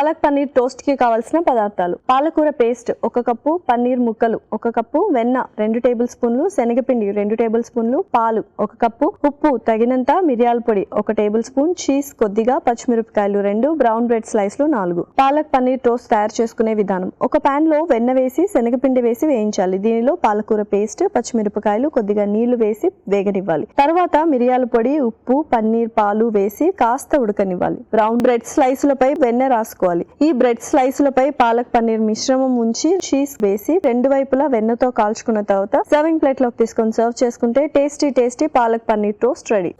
Palak paneer toast కి కావాల్సిన పదార్థాలు: పాలకూర పేస్ట్ 1 కప్పు, పన్నీర్ ముక్కలు 1 కప్పు, వెన్న 2 టేబుల్ స్పూన్లు, శనగపిండి 2 టేబుల్ స్పూన్లు, పాలు 1 కప్పు, ఉప్పు తగినంత, మిరియాల పొడి 1 టేబుల్ స్పూన్, చీజ్ కొద్దిగా, పచ్చిమిరపకాయలు 2, బ్రౌన్ బ్రెడ్ స్లైస్లు 4. పాలక్ పన్నీర్ టోస్ట్ తయారు చేసుకునే విధానం: ఒక పాన్ లో వెన్న వేసి శనగపిండి వేసి వేయించాలి. దీనిలో పాలకూర పేస్ట్, పచ్చిమిరపకాయలు, కొద్దిగా నీళ్లు వేసి వేగనివ్వాలి. తర్వాత మిరియాల పొడి, ఉప్పు, పన్నీర్, పాలు వేసి కాస్త ఉడకనివ్వాలి. బ్రౌన్ బ్రెడ్ స్లైసులపై వెన్న రాసుకోవాలి. ఈ బ్రెడ్ స్లైసులపై పాలక్ పన్నీర్ మిశ్రమం ఉంచి చీజ్ వేసి 2 వైపులా వెన్నతో కాల్చుకున్న తర్వాత సర్వింగ్ ప్లేట్ లోకి తీసుకొని సర్వ్ చేసుకుంటే tasty palak paneer toast ready.